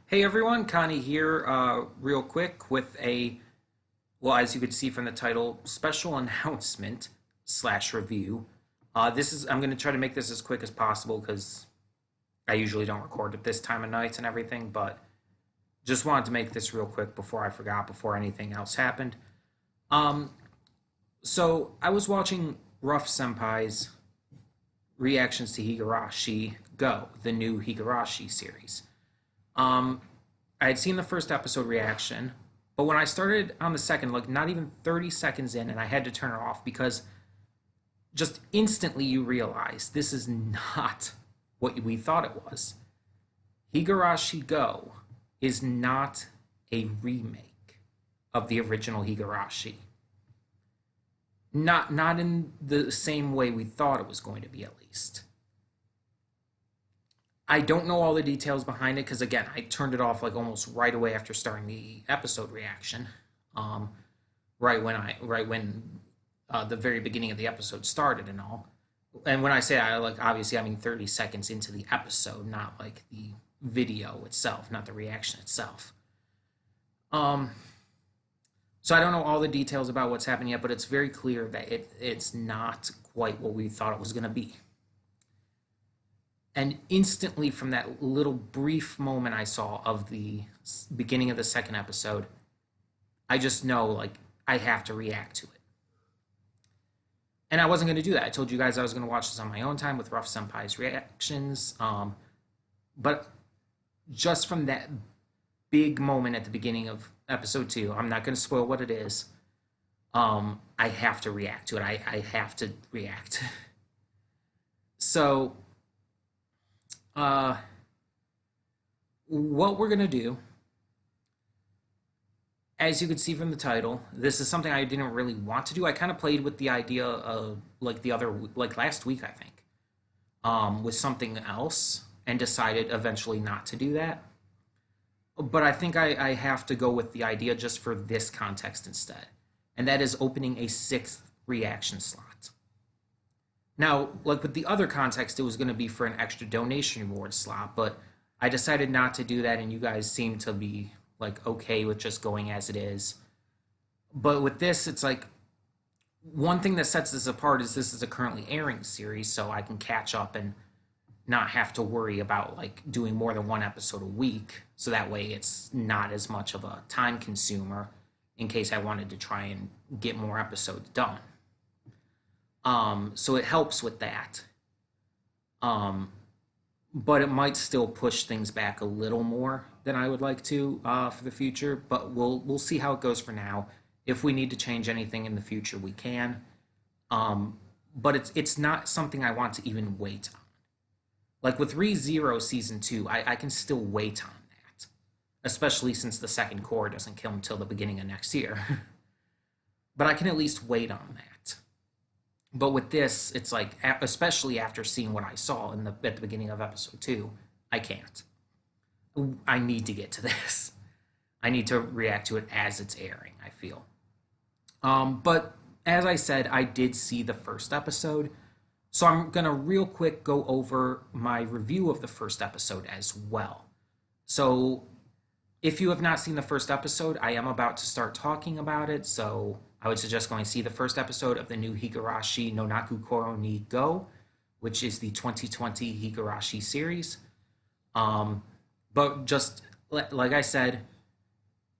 Hey everyone, Connie here, real quick with well, as you could see from the title, special announcement slash review. I'm going to try to make this as quick as possible because I usually don't record at this time of night and everything, but just wanted to make this real quick before I forgot, before anything else happened. Um, so I was watching Rough Senpai's reactions to Higurashi Go, the new Higurashi series. Um, I had seen the first episode reaction, but when I started on the second, like not even 30 seconds in, and I had to turn it off because just instantly you realize this is not what we thought it was. Higurashi Go is not a remake of the original Higurashi. Not in the same way we thought it was going to be, at least. I don't know all the details behind it because again, I turned it off like almost right away after starting the episode reaction. Um, right when the very beginning of the episode started and all. And when I say I like obviously I mean 30 seconds into the episode, not like the video itself, not the reaction itself. Um, so I don't know all the details about what's happening yet, but it's very clear that it's not quite what we thought it was going to be. And instantly, from that little brief moment I saw of the beginning of the second episode, I just know, like, I have to react to it. And I wasn't going to do that. I told you guys I was going to watch this on my own time with Rough Senpai's reactions. But just from that big moment at the beginning of episode 2, I'm not going to spoil what it is. I have to react to it. I have to react. So what we're going to do, as you can see from the title, this is something I didn't really want to do. I kind of played with the idea of like last week, I think, with something else and decided eventually not to do that. But I think I have to go with the idea just for this context instead. And that is opening a 6th reaction slot. Now, like with the other context, it was going to be for an extra donation reward slot, but I decided not to do that, and you guys seem to be like okay with just going as it is. But with this, it's like one thing that sets this apart is this is a currently airing series, so I can catch up and not have to worry about like doing more than one episode a week. So that way, it's not as much of a time consumer in case I wanted to try and get more episodes done. So it helps with that. But it might still push things back a little more than I would like to for the future. But we'll see how it goes for now. If we need to change anything in the future, we can. But it's not something I want to even wait on. Like with ReZero Season 2, I can still wait on that. Especially since the second core doesn't kill until the beginning of next year. But I can at least wait on that. But with this, it's like, especially after seeing what I saw at the beginning of episode 2, I can't. I need to get to this. I need to react to it as it's airing, I feel. But as I said, I did see the first episode. So I'm going to real quick go over my review of the first episode as well. So if you have not seen the first episode, I am about to start talking about it, so I would suggest going to see the first episode of the new Higurashi no Naku Koro ni Go, which is the 2020 Higurashi series. But just like I said,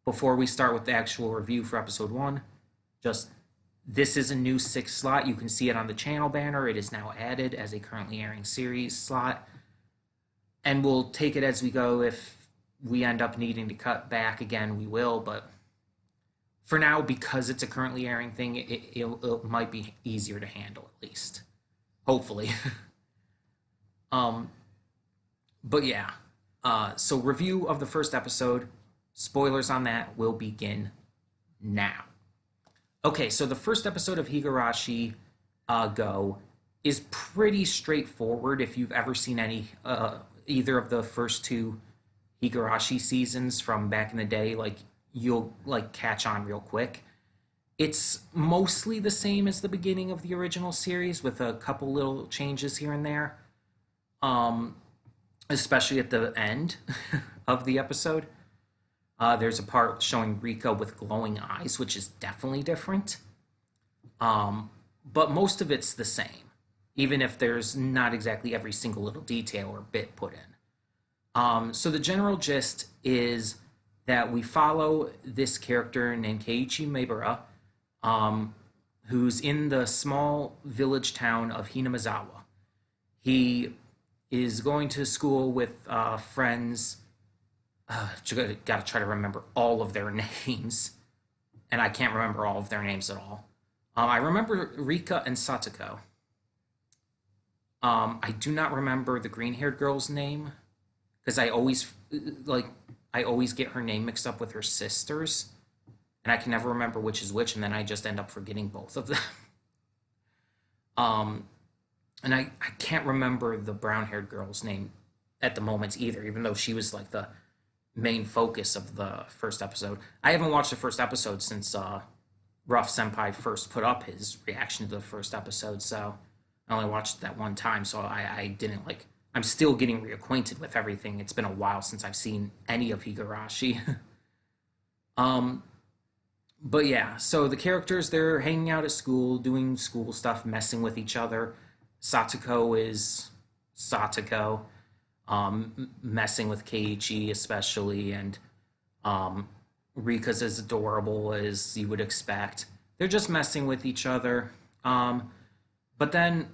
before we start with the actual review for episode 1, just this is a new 6th slot. You can see it on the channel banner. It is now added as a currently airing series slot. And we'll take it as we go. If we end up needing to cut back again, we will, but for now, because it's a currently airing thing, it might be easier to handle, at least. Hopefully. But yeah. So review of the first episode. Spoilers on that will begin now. Okay, so the first episode of Higurashi Go is pretty straightforward. If you've ever seen either of the first 2 Higurashi seasons from back in the day, like you'll like catch on real quick. It's mostly the same as the beginning of the original series with a couple little changes here and there. Especially at the end. of the episode. There's a part showing Rika with glowing eyes, which is definitely different. But most of it's the same, even if there's not exactly every single little detail or bit put in. So the general gist is that we follow this character named Keiichi Maibara, who's in the small village town of Hinamizawa. He is going to school with friends. Gotta try to remember all of their names, and I can't remember all of their names at all. I remember Rika and Satoko. I do not remember the green-haired girl's name because I always get her name mixed up with her sisters, and I can never remember which is which, and then I just end up forgetting both of them. And I can't remember the brown-haired girl's name at the moment either, even though she was like the main focus of the first episode. I haven't watched the first episode since Ruff Senpai first put up his reaction to the first episode, so I only watched it that one time, so I didn't like. I'm still getting reacquainted with everything. It's been a while since I've seen any of Higurashi. But yeah, so the characters, they're hanging out at school, doing school stuff, messing with each other. Satoko is Satoko, messing with Keiichi especially, and Rika's as adorable as you would expect. They're just messing with each other. But then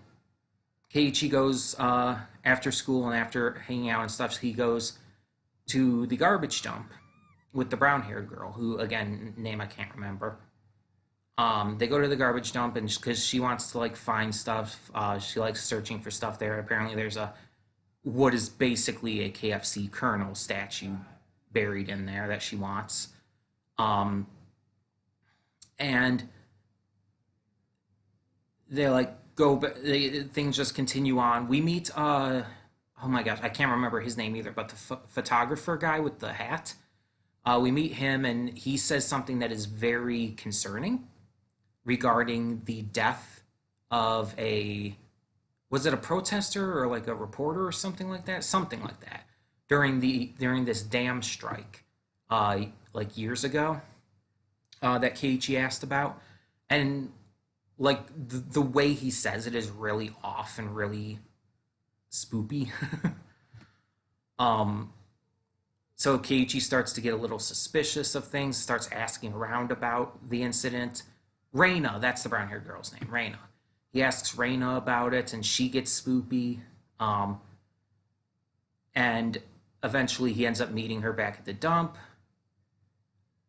Keiichi goes, after school and after hanging out and stuff, he goes to the garbage dump with the brown-haired girl, who, again, name I can't remember. They go to the garbage dump, and because she wants to, like, find stuff, she likes searching for stuff there. Apparently there's what is basically a KFC Colonel statue buried in there that she wants. And they, like, things just continue on. We meet, oh my gosh, I can't remember his name either, but the photographer guy with the hat. We meet him, and he says something that is very concerning regarding the death of was it a protester or like a reporter or something like that? Something like that during this dam strike, like years ago, that Keiichi asked about, and like the way he says it is really off and really spoopy. So Keiichi starts to get a little suspicious of things, starts asking around about the incident. Reina, that's the brown-haired girl's name, Reina. He asks Reina about it, and she gets spoopy. And eventually he ends up meeting her back at the dump.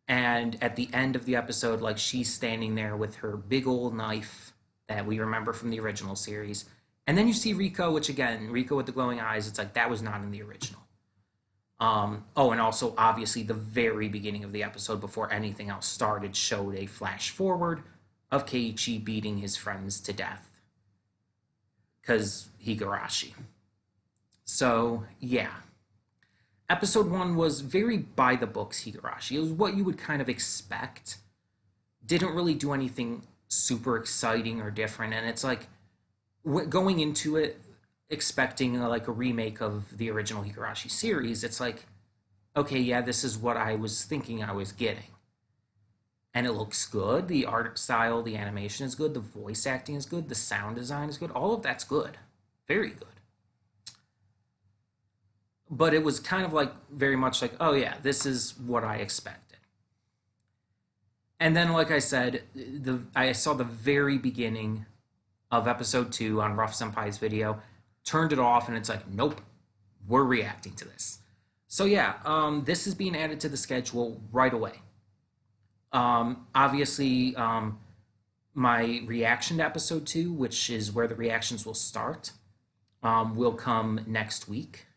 And at the end of the episode, like, she's standing there with her big old knife that we remember from the original series. And then you see Rika, which again, Rika with the glowing eyes, it's like that was not in the original. And also, obviously, the very beginning of the episode, before anything else started, showed a flash forward of Keiichi beating his friends to death. Because Higurashi. So, yeah. Episode 1 was very by the books Higurashi. It was what you would kind of expect. Didn't really do anything super exciting or different. And it's like, going into it, expecting like a remake of the original Higurashi series, it's like, okay, yeah, this is what I was thinking I was getting. And it looks good. The art style, the animation is good. The voice acting is good. The sound design is good. All of that's good. Very good. But it was kind of like, very much like, oh yeah, this is what I expected. And then, like I said, I saw the very beginning of episode 2 on Ruff Senpai's video, turned it off, and it's like, nope, we're reacting to this. So yeah, this is being added to the schedule right away. Obviously, my reaction to episode 2, which is where the reactions will start, will come next week.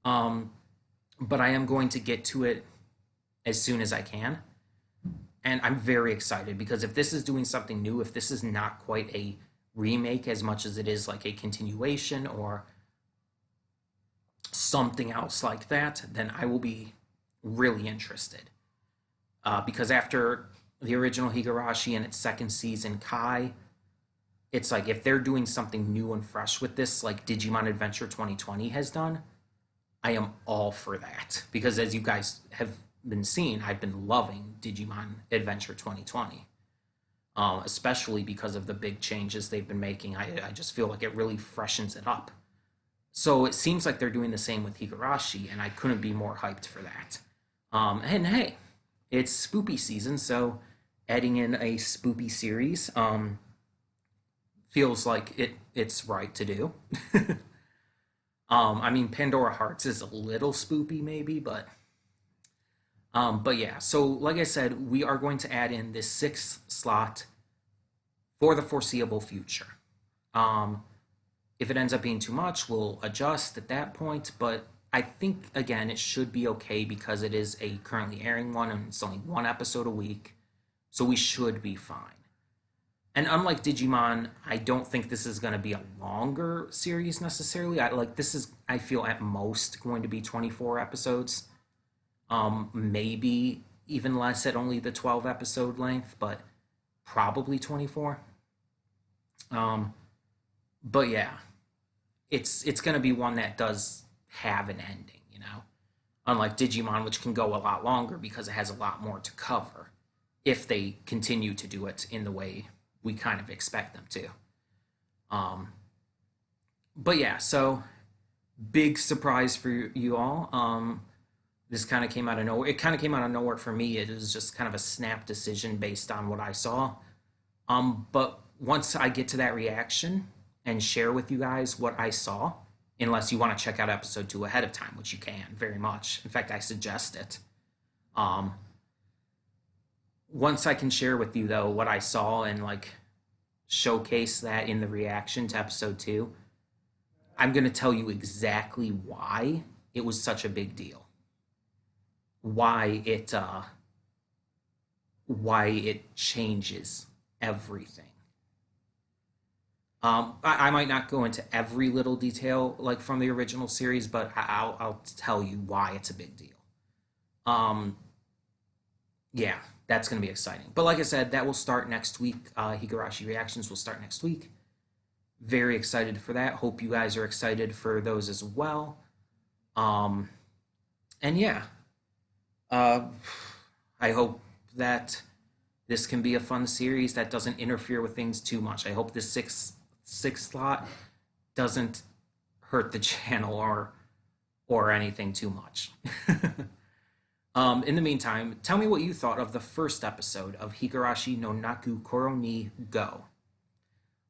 But I am going to get to it as soon as I can. And I'm very excited, because if this is doing something new, if this is not quite a remake as much as it is like a continuation or something else like that, then I will be really interested. Because after the original Higurashi and its second season, Kai, it's like if they're doing something new and fresh with this, like Digimon Adventure 2020 has done, I am all for that because as you guys have been seeing, I've been loving Digimon Adventure 2020, especially because of the big changes they've been making. I just feel like it really freshens it up. So it seems like they're doing the same with Higurashi, and I couldn't be more hyped for that. And hey, it's spoopy season, so adding in a spoopy series feels like it's right to do. I mean, Pandora Hearts is a little spoopy, maybe, but yeah. So, like I said, we are going to add in this sixth slot for the foreseeable future. Um, if it ends up being too much, we'll adjust at that point. But I think again, it should be okay because it is a currently airing one, and it's only one episode a week, so we should be fine. And unlike Digimon, I don't think this is going to be a longer series necessarily. This is, I feel, at most going to be 24 episodes. Maybe even less at only the 12 episode length, but probably 24. Um, but yeah, it's going to be one that does have an ending, you know. Unlike Digimon, which can go a lot longer because it has a lot more to cover if they continue to do it in the way we kind of expect them to. Um, but yeah, so big surprise for you all. This kind of came out of nowhere. It kind of came out of nowhere for me. It was just kind of a snap decision based on what I saw. But once I get to that reaction and share with you guys what I saw, unless you want to check out episode 2 ahead of time, which you can very much. In fact, I suggest it. Um, Once I can share with you though what I saw and like showcase that in the reaction to episode 2, I'm going to tell you exactly why it was such a big deal. Why it changes everything. I might not go into every little detail like from the original series, but I'll tell you why it's a big deal. Um, yeah, that's going to be exciting. But like I said, that will start next week. Higurashi reactions will start next week. Very excited for that. Hope you guys are excited for those as well. Um, and yeah, uh, I hope that this can be a fun series that doesn't interfere with things too much. I hope this sixth slot doesn't hurt the channel or anything too much. In the meantime, tell me what you thought of the first episode of Higurashi no Naku Koro ni Gou.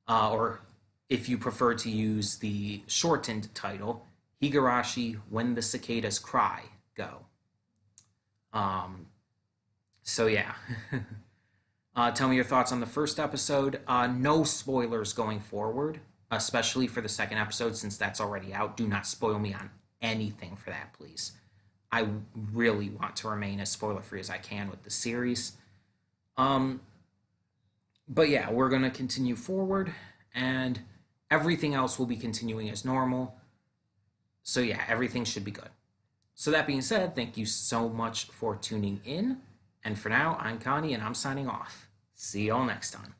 Or if you prefer to use the shortened title, Higurashi When the Cicadas Cry Go. So yeah. Tell me your thoughts on the first episode. No spoilers going forward, especially for the second episode since that's already out. Do not spoil me on anything for that, please. I really want to remain as spoiler free as I can with the series. Um, but yeah, we're going to continue forward, and everything else will be continuing as normal. So yeah, everything should be good. So that being said, thank you so much for tuning in. And for now, I'm Connie, and I'm signing off. See y'all next time.